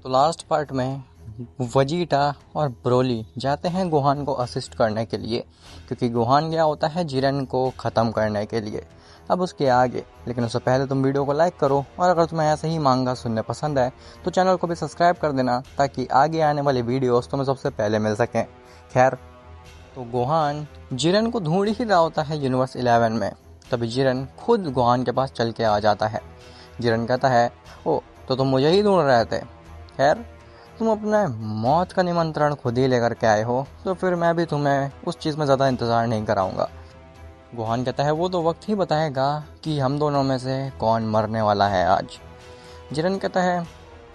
तो last part में Vegeta और ब्रोली जाते हैं गोहान को असिस्ट करने के लिए, क्योंकि गोहान गया होता है जिरन को ख़त्म करने के लिए। अब उसके आगे, लेकिन उससे पहले तुम वीडियो को लाइक करो, और अगर तुम्हें ऐसे ही मांगा सुनने पसंद है तो चैनल को भी सब्सक्राइब कर देना, ताकि आगे आने वाली वीडियोस तुम्हें सबसे पहले मिल सकें। खैर, तो गोहान जिरन को ढूंढ ही रहा होता है यूनिवर्स 11 में। तभी जिरन खुद गोहान के पास चल के आ जाता है। जिरन कहता है, ओ तो तुम मुझे ही ढूंढ रहे थे। खैर, तुम अपने मौत का निमंत्रण खुद ही लेकर के आए हो, तो फिर मैं भी तुम्हें उस चीज़ में ज़्यादा इंतज़ार नहीं कराऊंगा। गोहान कहता है, वो तो वक्त ही बताएगा कि हम दोनों में से कौन मरने वाला है आज। जिरन कहता है,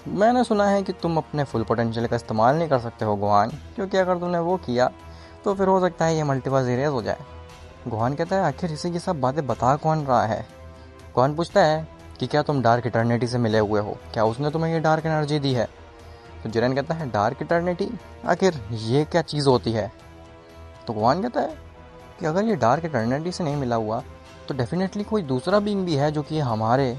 मैंने सुना है कि तुम अपने फुल पोटेंशियल का इस्तेमाल नहीं कर सकते हो गोहान, क्योंकि अगर तुमने वो किया तो फिर हो सकता है ये मल्टीवर्स इरेज हो जाए। गोहान कहता है, आखिर इसे ये सब बातें बता कौन रहा है। गोहान पूछता है कि क्या तुम डार्क इटर्निटी से मिले हुए हो, क्या उसने तुम्हें ये डार्क एनर्जी दी है। तो जिरन कहता है, डार्क इटर्निटी, आखिर ये क्या चीज़ होती है। तो गोहान कहता है कि अगर ये डार्क इटर्निटी से नहीं मिला हुआ तो डेफिनेटली कोई दूसरा बीइंग भी है जो कि हमारे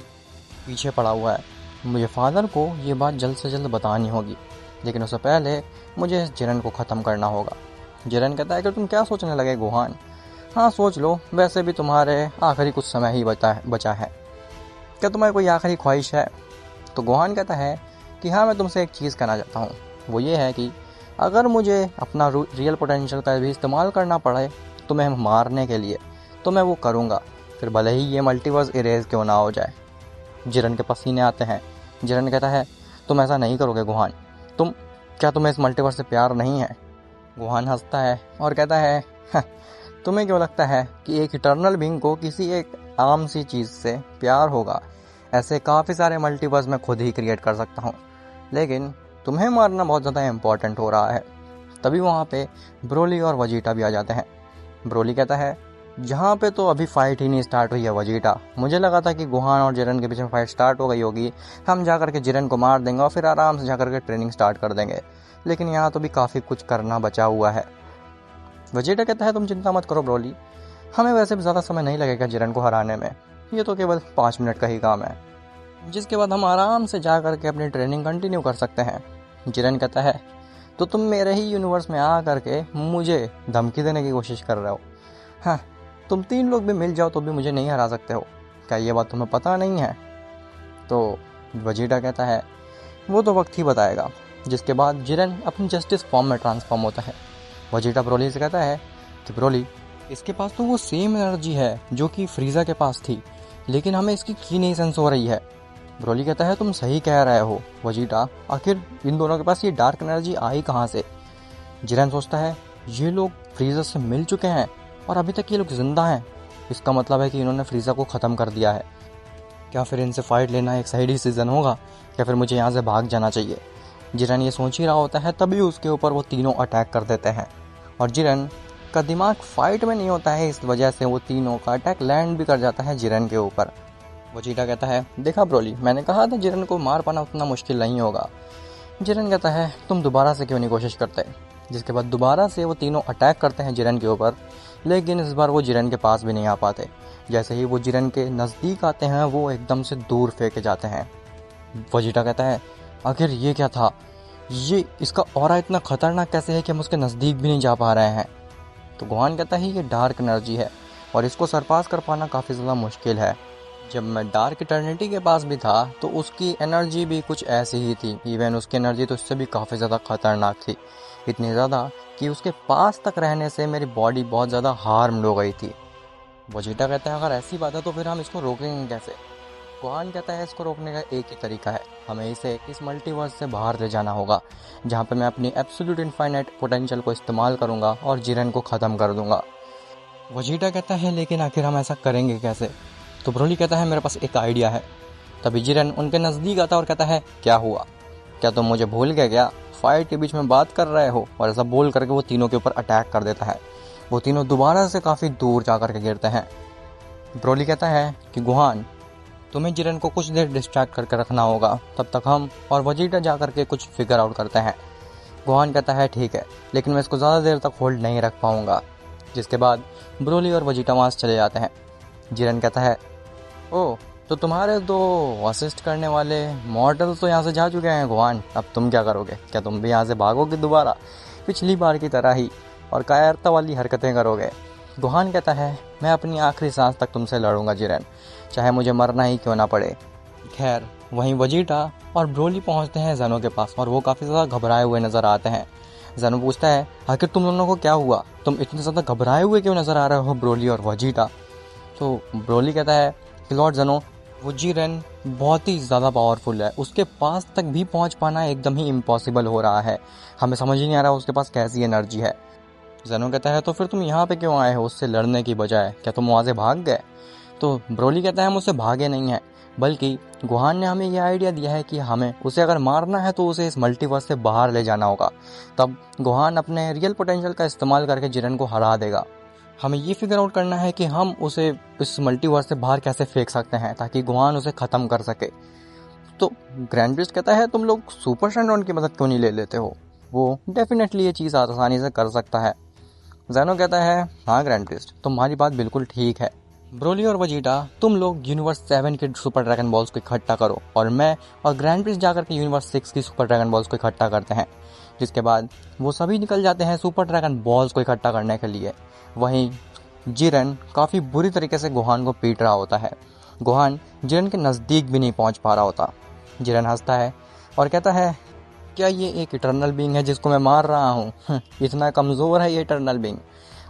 पीछे पड़ा हुआ है। मुझे फादर को ये बात जल्द से जल्द बतानी होगी, लेकिन उससे पहले मुझे इस जिरन को ख़त्म करना होगा। जिरन कहता है कि तुम क्या सोचने लगे गोहान, हाँ सोच लो, वैसे भी तुम्हारे आखिरी कुछ समय ही बचा है। क्या तुम्हारी कोई आखिरी ख्वाहिश है। तो गोहान कहता है कि हाँ, मैं तुमसे एक चीज़ कहना चाहता हूँ, वो ये है कि अगर मुझे अपना रियल पोटेंशियल का भी इस्तेमाल करना पड़े तुम्हें मारने के लिए, तो मैं वो करूँगा, फिर भले ही ये मल्टीवर्स इरेज क्यों ना हो जाए। जिरन के पसीने आते हैं। जिरन कहता है, तुम ऐसा नहीं करोगे गोहान, क्या तुम्हें इस मल्टीवर्स से प्यार नहीं है। गोहान हंसता है और कहता है, "हाँ, तुम्हें क्यों लगता है कि एक इटर्नल बीइंग को किसी एक आम सी चीज़ से प्यार होगा। ऐसे काफ़ी सारे मल्टीवर्स मैं खुद ही क्रिएट कर सकता हूँ, लेकिन तुम्हें मारना बहुत ज़्यादा इम्पोर्टेंट हो रहा है। तभी वहाँ पे ब्रोली और वजीटा भी आ जाते हैं। ब्रोली कहता है, जहाँ पे तो अभी फाइट ही नहीं स्टार्ट हुई है वजीटा, मुझे लगा था कि गोहान और जिरन के बीच में फाइट स्टार्ट हो गई होगी, हम जाकर के जिरन को मार देंगे और फिर आराम से जाकर के ट्रेनिंग स्टार्ट कर देंगे, लेकिन यहाँ तो भी काफ़ी कुछ करना बचा हुआ है। वजीटा कहता है, तुम चिंता मत करो ब्रोली, हमें वैसे भी ज़्यादा समय नहीं लगेगा जिरन को हराने में, ये तो केवल 5 मिनट का ही काम है, जिसके बाद हम आराम से जा करके अपनी ट्रेनिंग कंटिन्यू कर सकते हैं। जिरन कहता है, तो तुम मेरे ही यूनिवर्स में आ करके मुझे धमकी देने की कोशिश कर रहे हो। हाँ, तुम 3 लोग भी मिल जाओ तो भी मुझे नहीं हरा सकते हो, क्या ये बात तुम्हें पता नहीं है। तो वजीटा कहता है, वो तो वक्त ही बताएगा। जिसके बाद जिरन अपनी जस्टिस फॉर्म में ट्रांसफॉर्म होता है। वजीटा ब्रोली से कहता है कि ब्रोली, इसके पास तो वो सेम एनर्जी है जो कि फ्रीज़ा के पास थी, लेकिन हमें इसकी की नहीं सेंस हो रही है। ब्रोली कहता है, तुम सही कह रहे हो वजीटा, आखिर इन दोनों के पास ये डार्क एनर्जी आई कहाँ से। जिरन सोचता है, ये लोग फ्रीज़ा से मिल चुके हैं और अभी तक ये लोग जिंदा हैं, इसका मतलब है कि इन्होंने फ्रीज़ा को ख़त्म कर दिया है। क्या फिर इनसे फाइट लेना एक सही डिसीजन होगा, या फिर मुझे यहाँ से भाग जाना चाहिए। जिरन ये सोच ही रहा होता है, तभी उसके ऊपर वो तीनों अटैक कर देते हैं, और जिरन का दिमाग फाइट में नहीं होता है, इस वजह से वो तीनों का अटैक लैंड भी कर जाता है जिरन के ऊपर। वजीटा कहता है, देखा ब्रोली, मैंने कहा था जिरन को मार पाना उतना मुश्किल नहीं होगा। जिरन कहता है, तुम दोबारा से क्यों नहीं कोशिश करते। जिसके बाद दोबारा से वो तीनों अटैक करते हैं जिरन के ऊपर, लेकिन इस बार वो जिरन के पास भी नहीं आ पाते। जैसे ही वो जिरन के नज़दीक आते हैं, वो एकदम से दूर फेंके जाते हैं। वजीटा कहता है, आखिर ये क्या था, ये इसका ऑरा इतना खतरनाक कैसे है कि हम उसके नज़दीक भी नहीं जा पा रहे हैं। तो गोहान कहता है, ये डार्क एनर्जी है और इसको सरपास कर पाना काफ़ी ज़्यादा मुश्किल है। जब मैं डार्क इटर्निटी के पास भी था तो उसकी एनर्जी भी कुछ ऐसी ही थी, इवन उसकी एनर्जी तो इससे भी काफ़ी ज़्यादा खतरनाक थी, इतनी ज़्यादा कि उसके पास तक रहने से मेरी बॉडी बहुत ज़्यादा हार्म्ड हो गई थी। वजीटा कहता है, अगर ऐसी बात है तो फिर हम इसको रोकेंगे कैसे। गोहान कहता है, इसको रोकने का एक ही तरीका है, हमें इसे इस मल्टीवर्स से बाहर ले जाना होगा, जहाँ पे मैं अपनी एब्सोल्यूट इनफाइनाइट पोटेंशियल को इस्तेमाल करूँगा और जिरन को ख़त्म कर दूँगा। वजीटा कहता है, लेकिन आखिर हम ऐसा करेंगे कैसे। तो ब्रोली कहता है, मेरे पास एक आइडिया है। तभी जिरन उनके नज़दीक आता है और कहता है, क्या हुआ, क्या तुम मुझे भूल गए क्या, फाइट के बीच में बात कर रहे हो। और ऐसा बोल करके वो तीनों के ऊपर अटैक कर देता है। वो तीनों दोबारा से काफ़ी दूर जा कर के गिरते हैं। ब्रोली कहता है कि गोहान, तुम्हें जिरन को कुछ देर डिस्ट्रैक्ट करके रखना होगा, तब तक हम और वजीटा जा कर के कुछ फिगर आउट करते हैं। गोहान कहता है, ठीक है, लेकिन मैं इसको ज़्यादा देर तक होल्ड नहीं रख पाऊँगा। जिसके बाद ब्रोली और वजीटा वहाँ से चले जाते हैं। जिरन कहता है, ओह तो तुम्हारे दो असिस्ट करने वाले मॉडल तो यहाँ से जा चुके हैं गोहान, अब तुम क्या करोगे? क्या तुम भी यहाँ से भागोगे दोबारा पिछली बार की तरह ही और कायरता वाली हरकतें करोगे? गोहान कहता है, मैं अपनी आखिरी सांस तक तुमसे लड़ूंगा जिरेन, चाहे मुझे मरना ही क्यों ना पड़े। खैर वहीं वजीटा और ब्रोली पहुंचते हैं ज़ेनो के पास और वो काफ़ी ज़्यादा घबराए हुए नज़र आते हैं। ज़ेनो पूछता है, आखिर तुम दोनों को क्या हुआ? तुम इतने ज़्यादा घबराए हुए क्यों नज़र आ रहे हो ब्रोली और वजीटा? तो ब्रोली कहता है कि लॉर्ड ज़ेनो, वो जिरेन बहुत ही ज़्यादा पावरफुल है, उसके पास तक भी पहुंच पाना एकदम ही इम्पॉसिबल हो रहा है, हमें समझ ही नहीं आ रहा उसके पास कैसी एनर्जी है। ज़ेनो कहता है, तो फिर तुम यहाँ पे क्यों आए हो उससे लड़ने की बजाय? क्या तुम वहाँ से भाग गए? तो ब्रोली कहता है, हम उससे भागे नहीं हैं, बल्कि गुहान ने हमें यह आइडिया दिया है कि हमें उसे अगर मारना है तो उसे इस मल्टीवर्स से बाहर ले जाना होगा, तब गुहान अपने रियल पोटेंशियल का इस्तेमाल करके जिरेन को हरा देगा। हमें ये फिगर आउट करना है कि हम उसे इस मल्टीवर्स से बाहर कैसे फेंक सकते हैं ताकि गुहान उसे ख़त्म कर सके। तो ग्रैंड प्रिस्ट कहता है, तुम लोग सुपर शैंडॉन की मदद क्यों नहीं ले लेते हो? वो डेफिनेटली ये चीज़ आसानी से कर सकता है। ज़ेनो कहता है, हाँ ग्रैंड प्रिस्ट, तुम्हारी बात बिल्कुल ठीक है। ब्रोली और वजीटा, तुम लोग यूनिवर्स 7 के सुपर ड्रैगन बॉल्स को इकट्ठा करो और मैं और ग्रैंड प्रिस्ट जाकर के यूनिवर्स 6 की सुपर ड्रैगन बॉल्स को इकट्ठा करते हैं। जिसके बाद वो सभी निकल जाते हैं सुपर ड्रैगन बॉल्स को इकट्ठा करने के लिए। वहीं जिरेन काफ़ी बुरी तरीके से गुहान को पीट रहा होता है। गुहान जिरेन के नज़दीक भी नहीं पहुंच पा रहा होता। जिरेन हंसता है और कहता है, क्या ये एक इटर्नल बीइंग है जिसको मैं मार रहा हूँ? इतना कमज़ोर है ये इटर्नल बीइंग।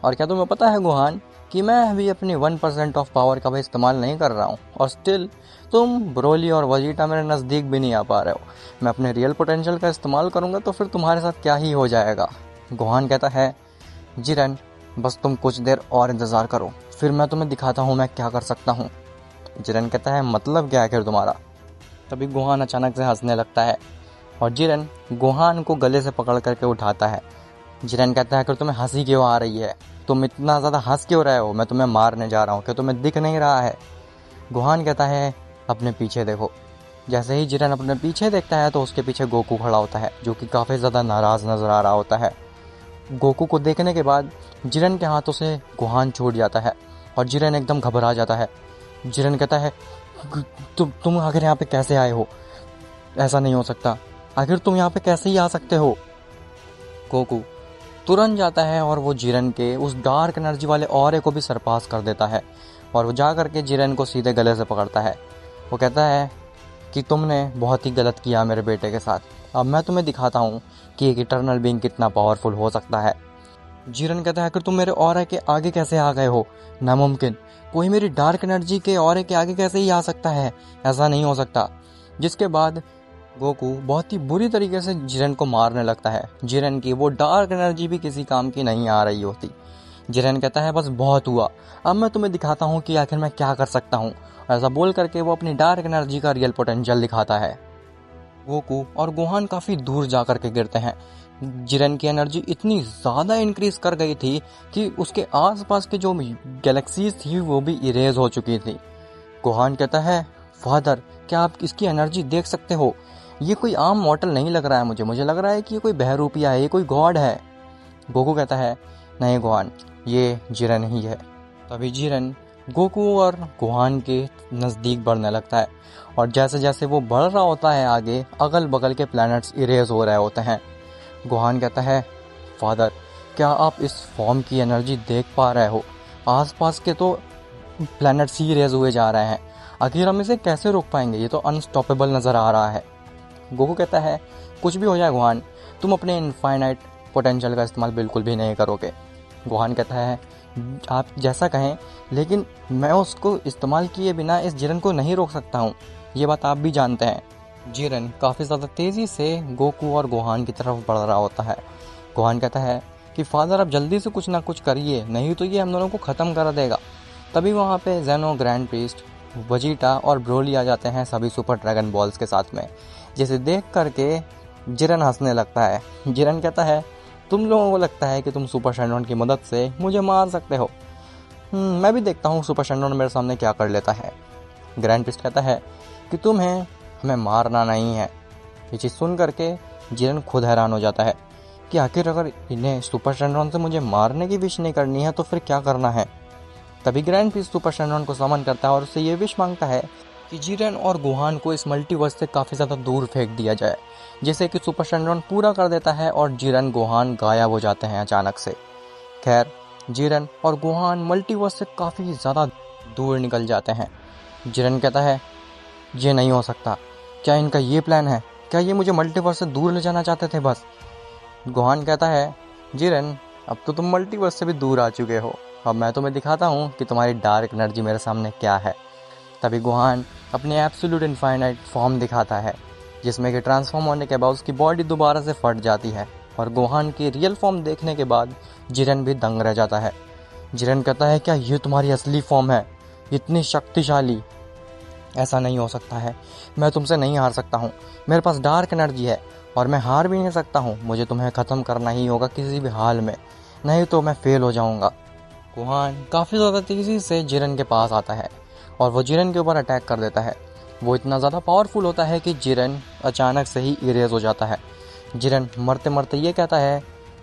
और क्या तुम्हें पता है गुहान कि मैं अभी अपनी 1% ऑफ पावर का भी इस्तेमाल नहीं कर रहा हूँ और स्टिल तुम ब्रोली और वजीटा मेरे नज़दीक भी नहीं आ पा रहे हो। मैं अपने रियल पोटेंशियल का इस्तेमाल करूँगा तो फिर तुम्हारे साथ क्या ही हो जाएगा। गुहान कहता है, जिरेन बस तुम कुछ देर और इंतज़ार करो, फिर मैं तुम्हें दिखाता हूँ मैं क्या कर सकता हूँ। जिरेन कहता है, मतलब क्या है फिर तुम्हारा? तभी गुहान अचानक से हंसने लगता है और जिरेन गुहान को गले से पकड़ करके उठाता है। जिरेन कहता है, कि तुम्हें हंसी क्यों आ रही है? तुम इतना ज़्यादा हंस क्यों रहे हो? मैं तुम्हें मारने जा रहा हूँ, क्या तुम्हें दिख नहीं रहा है? गुहान कहता है, अपने पीछे देखो। जैसे ही जिरेन अपने पीछे देखता है तो उसके पीछे गोकू खड़ा होता है जो कि काफ़ी ज़्यादा नाराज़ नज़र आ रहा होता है। गोकू को देखने के बाद जिरेन के हाथों से गुहान छूट जाता है और जिरेन एकदम घबरा जाता है। जिरेन कहता है, तुम आखिर यहाँ पे कैसे आए हो? ऐसा नहीं हो सकता, आखिर तुम यहाँ पे कैसे ही आ सकते हो? गोकू तुरंत जाता है और वो जिरेन के उस डार्क एनर्जी वाले ऑरे को भी सरपास कर देता है और वो जा करके जिरेन को सीधे गले से पकड़ता है। वो कहता है कि तुमने बहुत ही गलत किया मेरे बेटे के साथ, अब मैं तुम्हें दिखाता हूँ कि एक इटर्नल बीइंग कितना पावरफुल हो सकता है। जिरेन कहता है कि तुम मेरे ऑरे के आगे कैसे आ गए हो? नामुमकिन, कोई मेरी डार्क एनर्जी के ऑरे के आगे कैसे ही आ सकता है? ऐसा नहीं हो सकता। जिसके बाद गोकू बहुत ही बुरी तरीके से जिरेन को मारने लगता है। जिरेन की वो डार्क एनर्जी भी किसी काम की नहीं आ रही होती। जिरेन कहता है, बस बहुत हुआ, अब मैं तुम्हें दिखाता हूँ कि आखिर मैं क्या कर सकता हूँ। ऐसा बोल करके वो अपनी डार्क एनर्जी का रियल पोटेंशियल दिखाता है। गोकू और गोहान काफ़ी दूर जा कर के गिरते हैं। जिरेन की एनर्जी इतनी ज़्यादा इंक्रीज कर गई थी कि उसके आसपास के जो गैलेक्सीज थी वो भी इरेज हो चुकी थी। गोहान कहता है, फादर क्या आप इसकी एनर्जी देख सकते हो? ये कोई आम मॉर्टल नहीं लग रहा है मुझे लग रहा है कि ये कोई बहरूपिया है, ये कोई गॉड है। गोकू कहता है, नहीं गोहान, ये जिरेन ही है। तभी जिरेन गोकू और गोहान के नज़दीक बढ़ने लगता है और जैसे जैसे वो बढ़ रहा होता है आगे, अगल बगल के प्लैनेट्स इरेज हो रहे होते हैं। गोहान कहता है, फादर क्या आप इस फॉर्म की एनर्जी देख पा रहे हो? आसपास के तो प्लैनेट्स ही इरेज हुए जा रहे हैं, आखिर हम इसे कैसे रोक पाएंगे? ये तो अनस्टॉपेबल नज़र आ रहा है। गोकू कहता है, कुछ भी हो जाए गोहान, तुम अपने इनफाइनाइट पोटेंशियल का इस्तेमाल बिल्कुल भी नहीं करोगे। गोहान कहता है, आप जैसा कहें, लेकिन मैं उसको इस्तेमाल किए बिना इस जिरेन को नहीं रोक सकता हूँ, ये बात आप भी जानते हैं। जिरेन काफ़ी ज़्यादा तेज़ी से गोकू और गोहान की तरफ बढ़ रहा होता है। गोहान कहता है कि फादर आप जल्दी से कुछ ना कुछ करिए, नहीं तो ये हम दोनों को ख़त्म कर देगा। तभी वहाँ पे ज़ेनो, ग्रैंड प्रीस्ट, वजीटा और ब्रोली आ जाते हैं सभी सुपर ड्रैगन बॉल्स के साथ में, जिसे देख करके जिरेन हंसने लगता है। जिरेन कहता है, तुम लोगों को लगता है कि तुम सुपर शैंडॉन की मदद से मुझे मार सकते हो? मैं भी देखता हूँ सुपर शैंडॉन मेरे सामने क्या कर लेता है। ग्रैंड प्रीस्ट कहता है कि तुम्हें हमें मारना नहीं है। ये चीज़ सुन करके जिरेन खुद हैरान हो जाता है कि आखिर अगर इन्हें सुपर शैंडॉन से मुझे मारने की विश नहीं करनी है तो फिर क्या करना है। तभी ग्रैंड प्रीस्ट सुपर शैंडॉन को समन करता है और उससे ये विश मांगता है कि जिरेन और गोहान को इस मल्टीवर्स से काफ़ी ज़्यादा दूर फेंक दिया जाए, जिससे कि सुपर शनरॉन पूरा कर देता है और जिरेन गोहान गायब हो जाते हैं अचानक से। खैर, जिरेन और गोहान मल्टीवर्स से काफ़ी ज़्यादा दूर निकल जाते हैं। जिरेन कहता है, ये नहीं हो सकता, क्या इनका ये प्लान है? क्या ये मुझे मल्टीवर्स से दूर ले जाना चाहते थे बस? गोहान कहता है, जिरेन अब तो तुम मल्टीवर्स से भी दूर आ चुके हो, अब मैं तुम्हें दिखाता हूँ कि तुम्हारी डार्क एनर्जी मेरे सामने क्या है। तभी गोहान अपने एब्सोल्यूट इनफाइनाइट फॉर्म दिखाता है, जिसमें कि ट्रांसफॉर्म होने के बाद उसकी बॉडी दोबारा से फट जाती है और गोहान की रियल फॉर्म देखने के बाद जिरेन भी दंग रह जाता है। जिरेन कहता है, क्या ये तुम्हारी असली फॉर्म है? इतनी शक्तिशाली? ऐसा नहीं हो सकता है, मैं तुमसे नहीं हार सकता हूँ, मेरे पास डार्क एनर्जी है और मैं हार भी नहीं सकता हूँ। मुझे तुम्हें ख़त्म करना ही होगा किसी भी हाल में, नहीं तो मैं फेल हो जाऊँगा। गोहान काफ़ी ज़्यादा तेज़ी से जिरेन के पास आता है और वो जिरेन के ऊपर अटैक कर देता है। वो इतना ज़्यादा पावरफुल होता है कि जिरेन अचानक से ही इरेज हो जाता है। जिरेन मरते मरते ये कहता है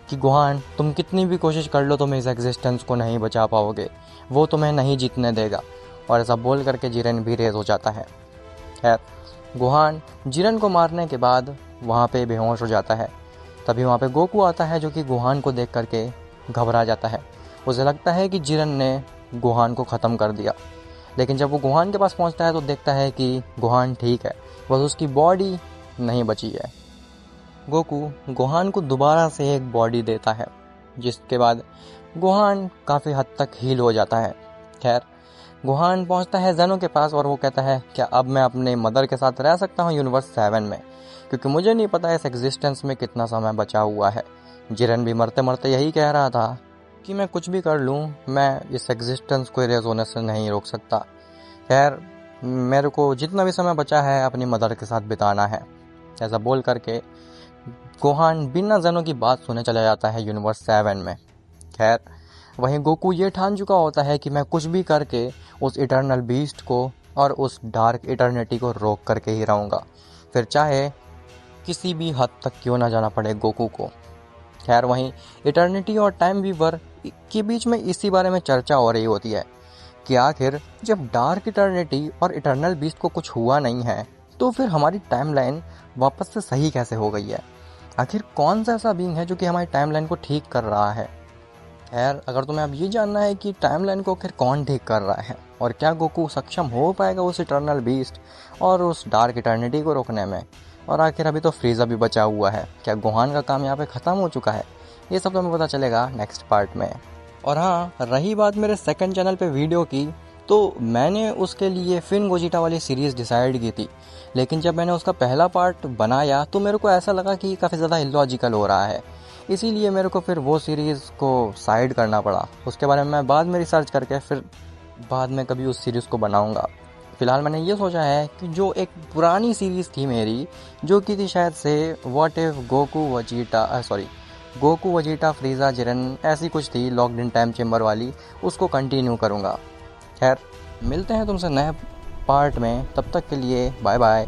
कि गोहान, तुम कितनी भी कोशिश कर लो तुम इस एग्जिस्टेंस को नहीं बचा पाओगे, वो तुम्हें नहीं जीतने देगा। और ऐसा बोल करके जिरेन भी रेज हो जाता है। खैर, गोहान जिरेन को मारने के बाद वहाँ पे बेहोश हो जाता है। तभी वहाँ पे गोकू आता है, जो कि गोहान को देख करके घबरा जाता है। उसे लगता है कि जिरेन ने गोहान को ख़त्म कर दिया, लेकिन जब वो गोहान के पास पहुँचता है तो देखता है कि गोहान ठीक है, बस उसकी बॉडी नहीं बची है। गोकू गोहान को दोबारा से एक बॉडी देता है, जिसके बाद गोहान काफ़ी हद तक हील हो जाता है। खैर, गोहान पहुंचता है ज़ेनो के पास और वो कहता है, क्या अब मैं अपने मदर के साथ रह सकता हूं यूनिवर्स 7 में? क्योंकि मुझे नहीं पता इस एग्जिस्टेंस में कितना समय बचा हुआ है। जिरेन भी मरते मरते यही कह रहा था कि मैं कुछ भी कर लूं, मैं इस एग्जिस्टेंस को इरेज होने से नहीं रोक सकता। खैर, मेरे को जितना भी समय बचा है अपनी मदर के साथ बिताना है। ऐसा बोल करके गोहान बिना ज़ेनो की बात सुने चला जाता है यूनिवर्स 7 में। खैर, वहीं गोकू ये ठान चुका होता है कि मैं कुछ भी करके उस इटर्नल बीस्ट को और उस डार्क इटर्निटी को रोक करके ही रहूँगा, फिर चाहे किसी भी हद तक क्यों ना जाना पड़े गोकू को। खैर, वहीं इटर्निटी और टाइम वीवर के बीच में इसी बारे में चर्चा हो रही होती है कि आखिर जब डार्क इटर्निटी और इटर्नल बीस्ट को कुछ हुआ नहीं है, तो फिर हमारी टाइमलाइन वापस से सही कैसे हो गई है? आखिर कौन सा ऐसा बीइंग है जो कि हमारी टाइमलाइन को ठीक कर रहा है? खैर, अगर तुम्हें अब ये जानना है कि टाइमलाइन को आखिर कौन ठीक कर रहा है और क्या गोकू सक्षम हो पाएगा उस इटर्नल बीस्ट और उस डार्क इटर्निटी को रोकने में, और आखिर अभी तो फ्रीज़ा भी बचा हुआ है, क्या गोहान का काम यहाँ पे ख़त्म हो चुका है, ये सब तुम्हें पता चलेगा नेक्स्ट पार्ट में। और हाँ, रही बात मेरे सेकंड चैनल पे वीडियो की, तो मैंने उसके लिए फिन गोजिटा वाली सीरीज़ डिसाइड की थी, लेकिन जब मैंने उसका पहला पार्ट बनाया तो मेरे को ऐसा लगा कि काफ़ी ज़्यादा इलॉजिकल हो रहा है, इसीलिए मेरे को फिर वो सीरीज़ को साइड करना पड़ा। उसके बारे में मैं बाद में रिसर्च करके फिर बाद में कभी उस सीरीज़ को बनाऊंगा। फ़िलहाल मैंने ये सोचा है कि जो एक पुरानी सीरीज़ थी मेरी, जो कि थी शायद से what if Goku Vegeta फ्रीज़ा Jiren, ऐसी कुछ थी लॉक्ड इन टाइम चेम्बर वाली, उसको कंटिन्यू करूँगा। खैर, मिलते हैं तुमसे नए पार्ट में, तब तक के लिए बाय बाय।